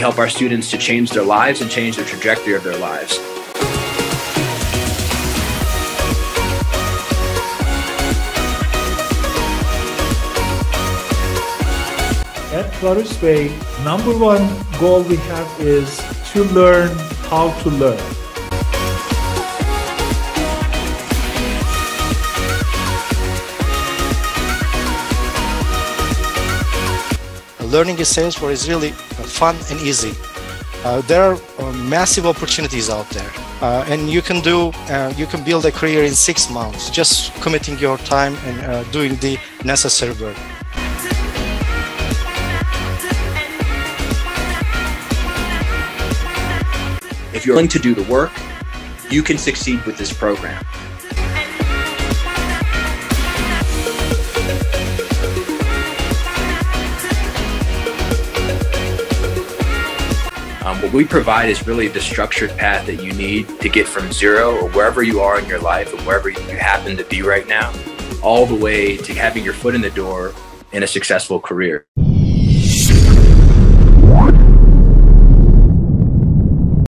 help our students to change their lives and change the trajectory of their lives. At Clarusway, number one goal we have is to learn how to learn. Learning in Salesforce is really fun and easy. There are massive opportunities out there, and you can build a career in 6 months, just committing your time and doing the necessary work. If you're willing to do the work, you can succeed with this program. What we provide is really the structured path that you need to get from zero, or wherever you are in your life, or wherever you happen to be right now, all the way to having your foot in the door in a successful career.